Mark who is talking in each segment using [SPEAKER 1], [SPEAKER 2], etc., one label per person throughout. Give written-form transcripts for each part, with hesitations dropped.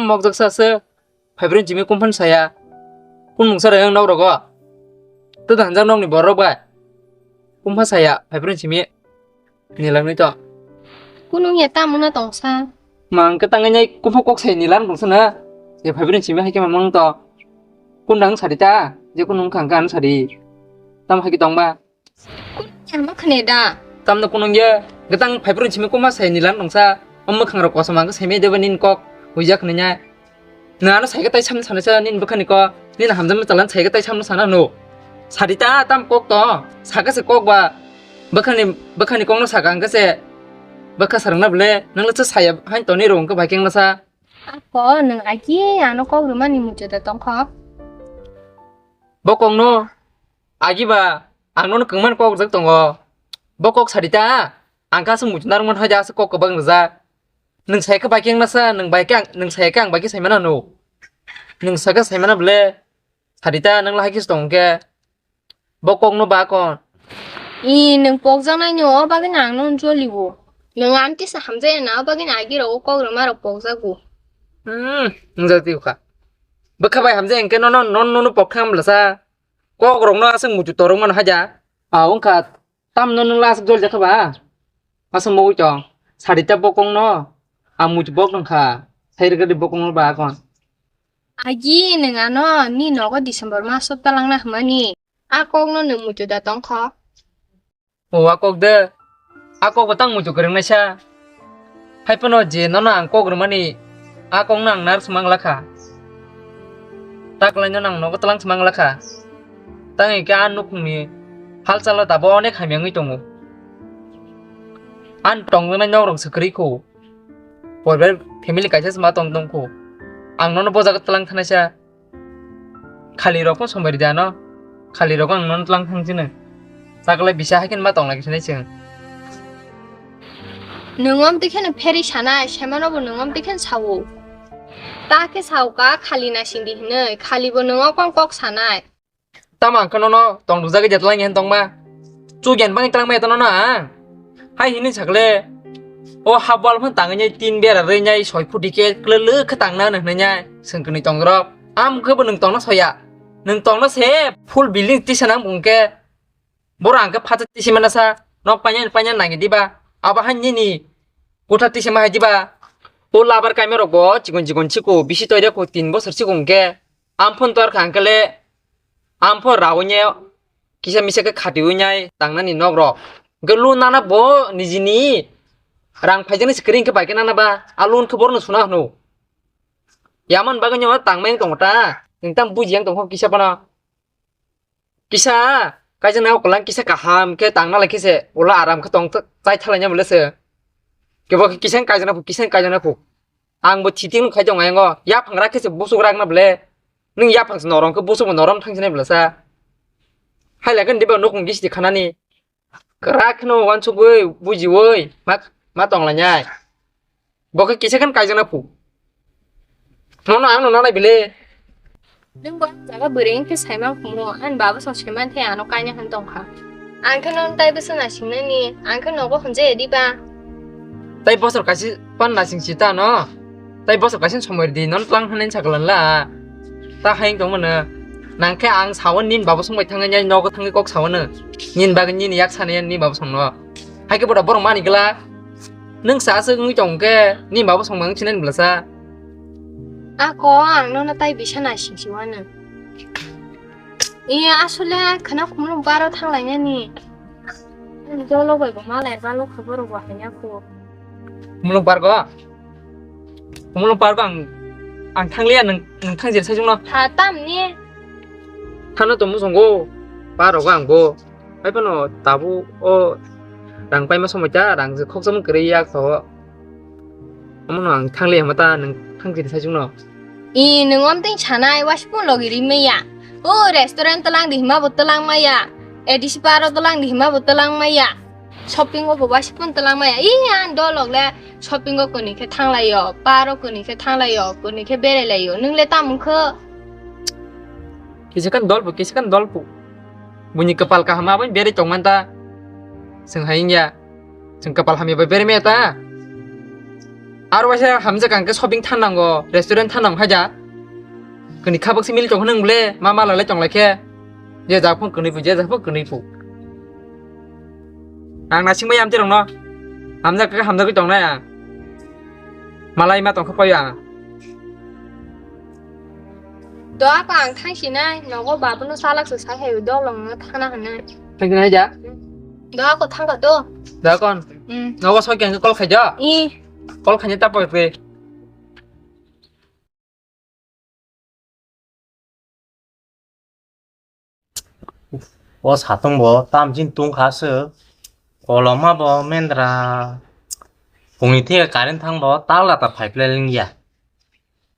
[SPEAKER 1] 먹적사스 발브린 지미 꼼판 사야 꾼 뭉사라 형 나오라고 뜨다 한장 나오니 뭐라고 꼼판 사야 발브린 지미 니랑 니죠
[SPEAKER 2] Kunung ya tamu na tong sa.
[SPEAKER 1] mang cái tăng ngay 꼼판 꼭 사야 니랑 동서나 이제 발브린 지미 하게 만먹는 또 꾼당 사리다 이제 꾼ung 강간 사리 땀 하기 동바
[SPEAKER 2] Ya ma khne da.
[SPEAKER 1] 땀도 꾼ung 예 그땅 발브린 지미 꼼판 사야 니랑 동사 엄마 강으로 꺼서 망그 세메 되버닌 꼭 의자 그느냐 나는 자기가 따위 참 사는 닌 북하니까 니는 함정을 잘난 자기가 따위 참 사나 노 사리다 땀 꼭더 사가서 꼭봐 북하니 꼭너 사간 것에 북하 사랑나 볼래 너는 저 사야 한 돈이 롱그 바갱나 사
[SPEAKER 2] Ako nang agi ano ko rumah ni mujo da tong ko.
[SPEAKER 1] 먹꼭노 아기봐 안노는 그만 꼭 적동거 먹꼭 사리다 안 가서 무슨 나름만 하자서 꼭 그방자 능 사이가 바갱나 사능 바갱 능 사이가 안 바기 사이만 노 능 사가 사이만 볼래 사리다 능 라기스 동게 먹꼭노 바건
[SPEAKER 2] I nang pok jang na nyo ba ga nang non jo li wo. Nang am ti sa ham je na ba ga na gi ro ko rumah ro pok za gu.
[SPEAKER 1] 응자티우가 먹카바이 함제 인게 너는 뻑함 라사 꼭 롱나 아승 무주 도롱만 하자 아 온카 땀 너는 라스 졸 자카바 아승 모우죠 사리자 뻑공너 아 무주 뻑능카 사이르가리 뻑공을 바건
[SPEAKER 2] Agi nang ano ni no ko December masuk talang na mani. Ako no nang mujo da tong ko.
[SPEAKER 1] 오 아kok데 아kok바 땅 무주 그릉나샤 하이퍼노지 너는 안꼭 그러마니 아꼭 낭 나르 스망라카 딱라뇨 낭 너가 딸랑 스망라카 땅에 안 놓고니 할살라 다보네 가명이 동우 안 똥는 녀롱 스크리코 볼벨 패밀리 가이세스 마 똥똥코 앙노는 보자가 딸랑 타나샤 칼리로고 소머리잖아 칼리로고 앙노는 딸랑 탕지는 사글라 비샤 하긴 마 똥라기 전에 지금
[SPEAKER 2] Nang am ti khen pheri chana shema no bo nang am ti khen sawo. Ta ke saw ka khali na sing di ne khali bo nang kong kok sanai.
[SPEAKER 1] 따만 끊어너 똥루자게 제틀랑 hen 똥마 쪼겐 방이 땅 매다 너나 하이 히는 작래 오 하벌 펀 땅은 틴 베라 레냐이 소이푸디게 클르 그 땅나는 느냐 승근이 똥그럽 암 그버 능 똥나 소야 능 똥나 세풀 빌딩 티셔나 뭉게 뭐랑 그 파트 티시면서 너 빠냐 나게 디바 아바 한니니 고타 티시마 하지바 올 라버 카메라 고 지곤 치고 미시 떠려고 틴보 서치 공게 암폰 또ar 강클레 ampo rawnya kisah misal ke kadiunya tangna ni nogro gelu nana bo nijini rang pajani screen ke bagian nana ba alun ke borno sunah no yaman baganya tangmeng tongta tentang bujiang tongho kisah pana kisah kajian nau kelang kisah kaham ke tangna lagi se ulah aram ke tong tai thalanya boleh ke bagi kisah kajian aku ang bo titing kajong ayengo ya pangra ke se busuk rang na boleh 능 야팡스 너랑 그 보석은 너랑 당신에 불러서 하려건 네가 놓고 계시지 가나니 그라크노 완초의 무지의 맞동라냐 뭐가 기색은 까지나 부 너는 안 너나 빌래
[SPEAKER 2] Nang bo jaga bering ke sai ma kumo an baba so cheman the ano kanya han tong kha. An khen non tai besa na sing na ni an khen no ko honje di ba.
[SPEAKER 1] 따이 버섯 같이 뻔나 싱시다 너 따이 버섯 같이 소머리 넌 땅 하는 작을라 ta hay cũng mà nàng cái ăn sáu anh nín bảo sống bạch thằng anh nó có thằng cái cốc sáu anh nhìn ba cái nhìn yak san anh nín bảo sống nó hay cái bộ đọc mà cái là nâng xã sư người chồng cái nín bảo sống bằng trên là sao
[SPEAKER 2] Ako ang no na tai bisa na sing si wana. Iya asule kana kumulong baro thang lai nya ni. An jo lo bai ba ma lai ba lo khabar wa nya ko.
[SPEAKER 1] mulung par ko ang thang lia nâng thang gì sai chúng nó
[SPEAKER 2] Ha tam ni.
[SPEAKER 1] thằng nó tụi muốn sống cô ba rồi ang cô mấy bên nó tabu ô đang bay mà sống mà cha đang khóc sống cái yak thôi ông nó ang thang lia mà ta nâng thang gì sai chúng nó
[SPEAKER 2] I nung om ting chanai wa shpun logi ri me ya. O restaurant talang di hima botalang ma ya. Edisi paro talang di hima botalang ma ya. Shopping ko wa shpun talang ma ya. I an do log le shopping ko ni ke thang lai yo. Paro ko ni ke thang lai yo. Ko ni ke bere lai yo. Nung le tam kho.
[SPEAKER 1] kisakan dolpu bunyi kepal kahama pun biar cong manta ซึ่งให้เนี่ยซึ่งกระเป๋าทำยังไปเป็นเมตตา 아로 와샤 함자 간그 쇼핑 탄난 거 레스토랑 탄난 거 하자 그니 카박스 밀 좀 하는 거래 마마라 좀 이렇게 이제 작품 그니 부제 작품 그니 부 나 친구 얌지 롱너 함자 그 함자 그 정나야 말라이 마똥 커퍼야
[SPEAKER 2] đó có ăn tháng gì này nó có bà bên nó sao lạc sự sáng hiểu đó là nó thằng nào này
[SPEAKER 1] cái này dạ
[SPEAKER 2] đó có thằng cả đó
[SPEAKER 1] đó con
[SPEAKER 2] ừ
[SPEAKER 1] nó có soi cái con khai chưa
[SPEAKER 2] y
[SPEAKER 1] con khai nhất tập về
[SPEAKER 3] 我查东不，当今东卡是，我老妈不免得啦，红一天个人汤不打了的排不来人呀，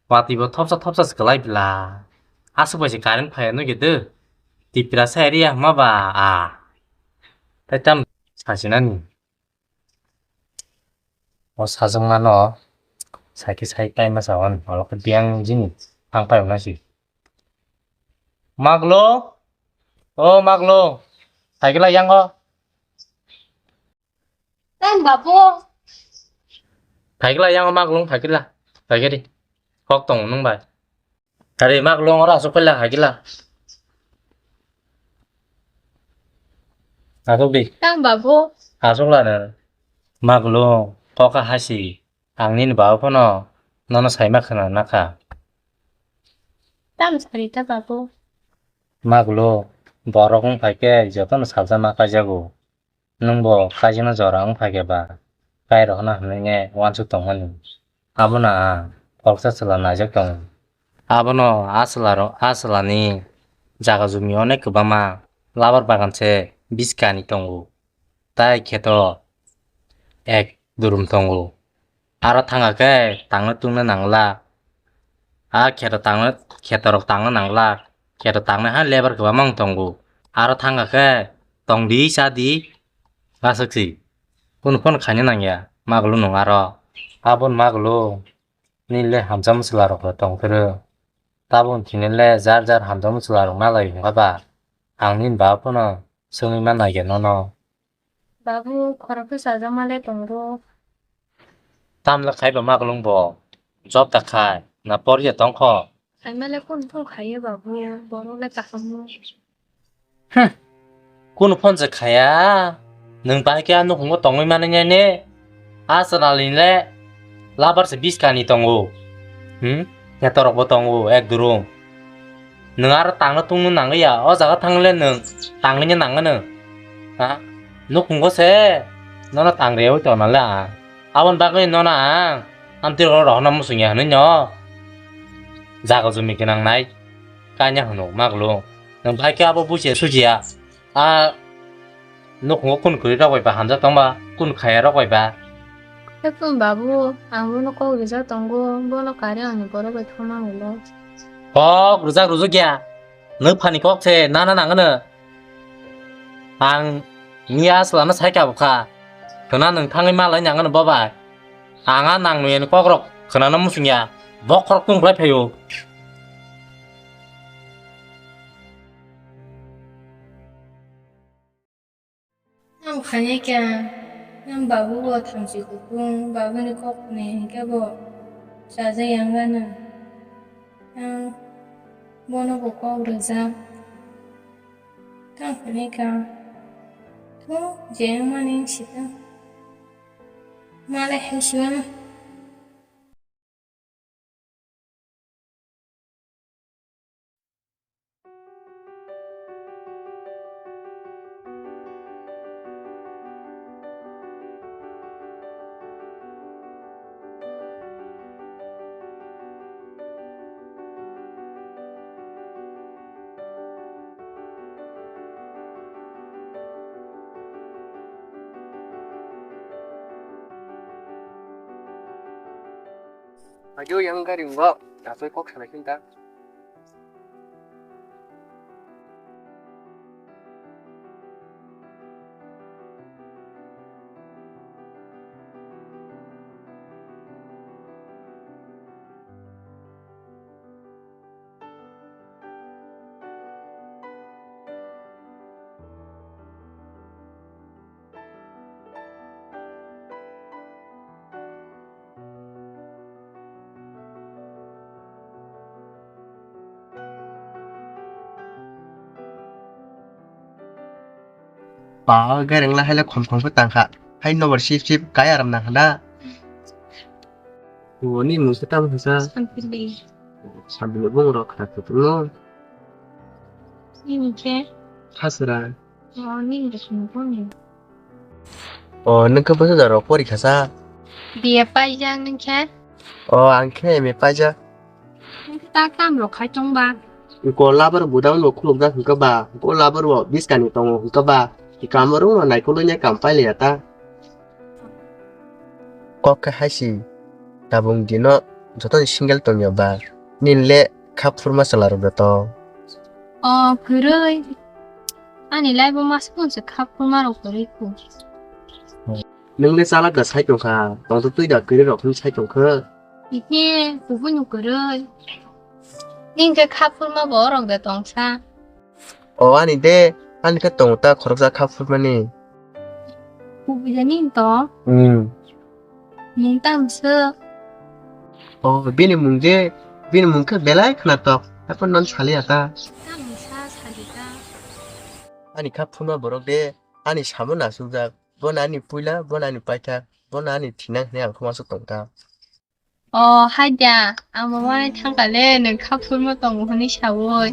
[SPEAKER 3] 话题不 top 是个来不啦，还是不是个人排那个的，地比拉塞的呀，嘛吧啊，但咱查询了你，我查中了喏，才去才带嘛啥玩，我那个边境汤排那是，马格罗。马格龙，睇嘅啦，ยัง個？
[SPEAKER 2] đang bà vô
[SPEAKER 3] 睇嘅啦，ยัง個馬格龍睇嘅啦，睇嘅啲，學懂弄埋。睇啲馬格龍我啦，熟嘅啦，睇嘅啦。阿叔啲，
[SPEAKER 2] đang bà vô
[SPEAKER 3] 阿叔啦呢？馬格龍，學個係是，行年包鋪喏，嗱使乜可能嗱卡？
[SPEAKER 2] đang xài ta bà vô
[SPEAKER 3] 馬格龍，বড় কম থাকে যতন সালসা মা কাজাগো নংবো কাজিনা জরাং ফাকে বা কাই রহনা হনে ওয়ানসু তংমানি আবনা ফলসা সলা নাজক তং আবনো আসলানি জাগা জমি অনেক গোবামা লাবার বাগানছে 20 কানি তঙ্গু তাই খেত এক দুরুম তঙ্গু আরো থাঙ্গাকে তাংনো তুংনো নাংলা খেতরক তাংনো নাংলা খেত তাংনো হা লেবার গোবামাং তঙ্গু আরো থাঙ্গাকে তংদি সাদি গাসকসি কোন খাইনো নাংয়া মাগলু নং আরো আবন মাগলু নিলে হামজা মসলা রক তংফেরো তাবন थिनेले जार हामजा मसला रक नालाय हंगाबा आंनिन बाफोनो सोङै मा नागे none
[SPEAKER 2] bà vô khỏi cái sao ra mà lấy tổng rô
[SPEAKER 3] तामला खाइबा मागलुं ब जब ता खाय ना परिया तंख
[SPEAKER 2] anh mà lấy con khai bà vô bỏ nó lấy cả không
[SPEAKER 3] कुन फनजे खाया नों बाइके आनो हंगो तंगै माने ने आसनालिनले लाबारसे 20 कानि तंगो या तरकबो तंगो एक दुरुम नों आरो तांनो तुंनो नांगैया अ जागा थांले नों तांनैनो नांगोनो हा नो हंगोसे नना तांग्रेयाव तनाले आवन बागै नना आमतिर रहना मुसुंया हनै न जागा जुमि गोनांनाय कान्या हनो मागलु नों बाइके आबो बुजे सुजिया नो हंगो कुन करि रावबायबा हामजा तंबा कुन खाया रावबायबा
[SPEAKER 2] cái con bà vô ăn vô nó có cái sao tổng vô nó cái đó anh bỏ nó về thôn nó rồi
[SPEAKER 3] কক रुजागिया नो फानि ककसे नाना नांगोनो आं निया आसलानो सायखाबखा खोना नोंथाङै मालाय नांगोनो बाबा आङा नांनुयेनो कक्रक खोनानो मुसुंया बक्रक बुंफ्लाय फैयो
[SPEAKER 2] năm khai nhé kìa năm bà vô thằng chị của con bà vô nó có này cái bộ sao dây ăn ra nè vô nó bộ có được sao thằng khai nhé kìa thôi dễ mà nên chị ta mà lại hay xíu nè
[SPEAKER 1] 아주 양가린 거 나서 꼭 잘하신다
[SPEAKER 4] ป๋าแกเร่งละให้ละความของก็ต่างค่ะให้นวดชิบกายอารมณ์นังได้โอ้นี่มึงจะตั้งภาษา
[SPEAKER 2] Sampai
[SPEAKER 4] sambil bung rok tak tu
[SPEAKER 2] ini ke?
[SPEAKER 4] khasra
[SPEAKER 2] Oh, ini udah semua nih.
[SPEAKER 4] oh nang ke bahasa darok pori khasa
[SPEAKER 2] Dia pajang nih ke?
[SPEAKER 4] oh angke me paja
[SPEAKER 2] Ta tam lo khai trong ba.
[SPEAKER 4] ko labar budang lo khuluk da ka ba ko labar wo bis kan tong ka ba ki kamaru no nai ko lo nya kam pai le ta ko ka hasi tabung dino joton single tong ya ba ninle khap furma salar da to
[SPEAKER 2] Oh, 그래. 아니, 라이브 마스콘스 카프마로 그리고.
[SPEAKER 4] nang le sala da sai tong kha tong tu tui da kri rok ni sai tong kha
[SPEAKER 2] 이게 부분이 그래. 닌게 카프마 뭐랑 내 동사.
[SPEAKER 4] oh ani de ani ka tong ta khorok za khap furma ni
[SPEAKER 2] 부부자님 또 뭉땅스.
[SPEAKER 4] oh bini mung ka belai khna to apa non chali ata
[SPEAKER 2] 땀사 사리가.
[SPEAKER 4] ani khap furma borok de ani samun na sujak bon ani puila bon ani paita bon ani thinang ne ang khoma su tong ta
[SPEAKER 2] 하자. 아마 말에 창갈래는 카풀마 동훈이 샤워.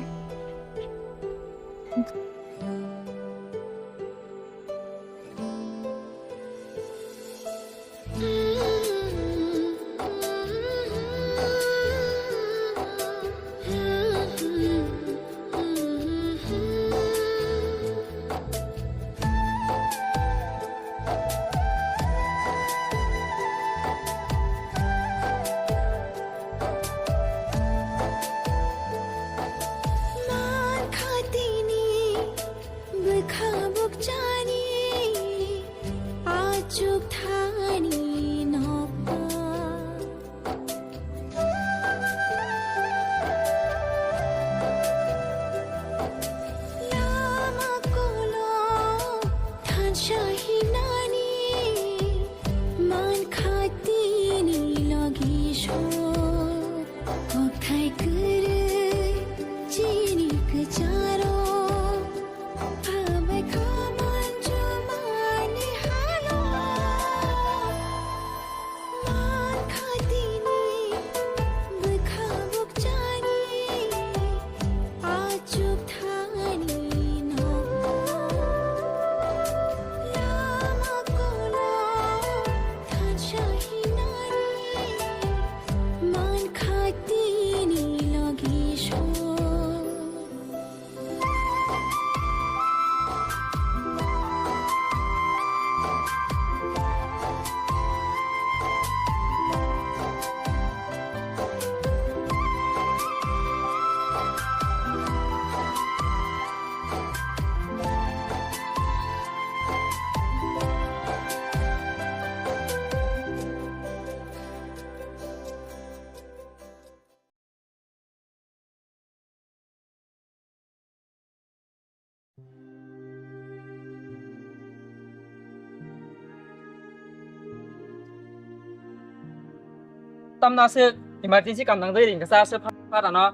[SPEAKER 1] tam na se emergency kam nang dei ring ka sa se pha da no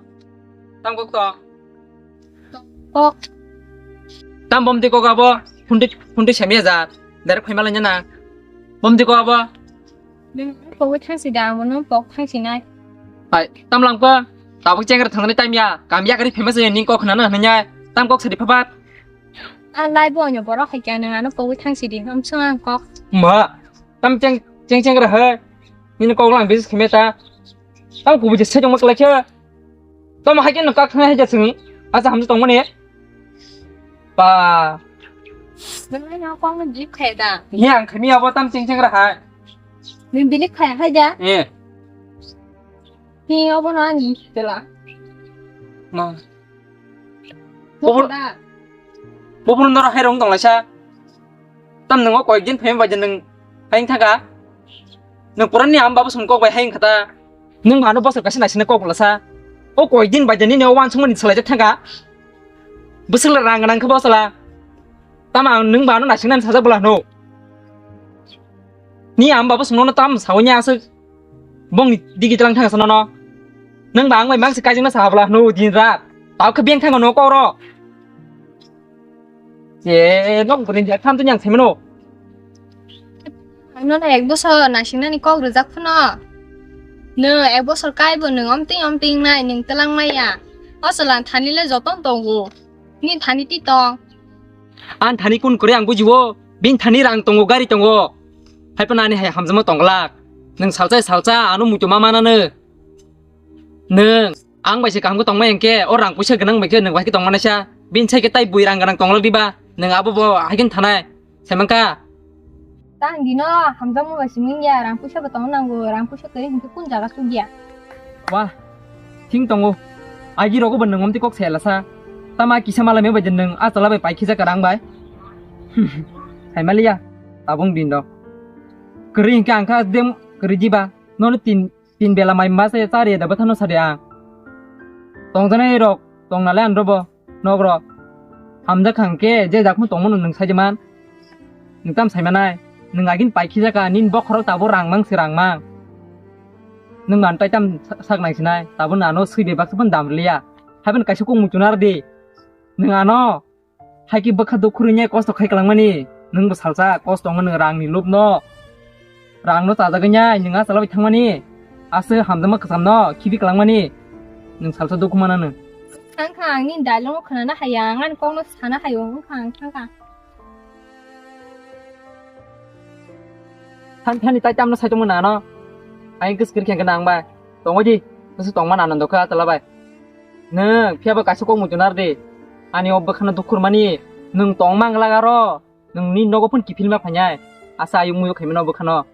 [SPEAKER 1] tam ko to
[SPEAKER 2] 어,
[SPEAKER 1] tam bom de ko ga bo hunde chemia za dar phai mal nya na bom de ko ba
[SPEAKER 2] 보고 창시다 뭐는 복 창시나.
[SPEAKER 1] ai tam lang pa ta bak cheng ra thang ni time ya kam ya ka ri famous ning ko khna na nya tam ko sadi pha
[SPEAKER 2] 아, 라이브 언어 보러 갈게는 안 보고 창시디 엄청한 거.
[SPEAKER 1] ma tam cheng ra he ni ko lang business khme ta tam ku bu je se jong mak la che tam ha ke no ka khna he ja sing asa ham tong ne ba
[SPEAKER 2] 맨날 광은 지켜다.
[SPEAKER 1] yang khmi abo tam cheng ra ha
[SPEAKER 2] 는 빌리 카야 하자.
[SPEAKER 1] eh
[SPEAKER 2] 니 어버는 아니 들라.
[SPEAKER 1] ma
[SPEAKER 2] 뭐다.
[SPEAKER 1] bố phụ nó hay rong tòng là sao tâm đừng có quay dính phèm và dần đừng hay thằng cả đừng có đánh nhảm bảo sùng cô quay hay khata đừng mà nó bảo sự cái này xin cô là sao ô quay dính và dần đi nếu quan chúng mình sẽ lại thằng cả bữa sau là rằng năng không bao giờ là tâm mà đừng bảo nó là xin năng sao là nô ní ảm bảo sùng nó tâm sáu nhà sự bông đi cái thằng sao nó đừng bảo mày mang sự cái chúng nó sao là nô đi ra tao cứ biến thằng nó cô đó 예, 너 그린 잘 탐든 양 세면오.
[SPEAKER 2] nó là 1 বছর না সিং নানি কক রজাক ফুনো নো 1 বছর কাইবো নং অমতিং নাই নং তলাং মাইয়া অসলান থানিলে যতন তঙ্গো নি থানি তি তং
[SPEAKER 1] 안 다니 꾼 그래 안 보지워. 빈 다니랑 동고 가리 동고. 할 뻔하니 해 함즈모 동글락. 능 살자 아노 무조 마마나는. 능 앙바시 감고 동마연께 어랑 부셔 그능 맥혀 능 와기 동마나샤. 빈 책에 따이 부이랑 가랑 동글락 디바. 능 아부보 하긴 타나이. 세만까.
[SPEAKER 2] tang di no hamza mo basi mingya rang pusha batong nanggo rang pusha kari hintu kun jaga sugya
[SPEAKER 1] 와. 팅 동고. 아기로고 번능 엄티 꼭 셀라사. 따마 기사말라 메 버전능 아살라베 바이키자 가랑 바이. hay malia tabung din do kering ka angka dem kerjiba non tin bela mai masa sare da bathano sare a tong jane rok tong na lan robo nogro hamja khangke je jakmu tongmon nung sajeman nungtam saimanai nung agin paikhi jaka nin bok khoro tabo rangmang sirangmang nung man taitam saknang sinai tabun ano sibe baksaban damliya haben kaisukung mutunar di nung ano haiki bakha dokurinya kosto khai kalangmani nungbo salsa kosto ngane rangni lubno rangno tajaganya ninga salabai thangmani ase hamdama khasamno kibi kalangmani nung salsa dokumanano
[SPEAKER 2] khang khang ni dalong khana na hayangan kong no sana hayong khang khang khang
[SPEAKER 1] 탄탄이 따짬no 사정문 나노 아이 그스 그렇게 간ang ba 동어지 그래서 동만 안 한다고 하더라바 능 피아바 가시 꼭 무주나르디 아니 오버 카나 도쿠르마니 능 동망 라가로 능니 너고픈 기필마 파냐 아사 아유 무요 개면 오버 카나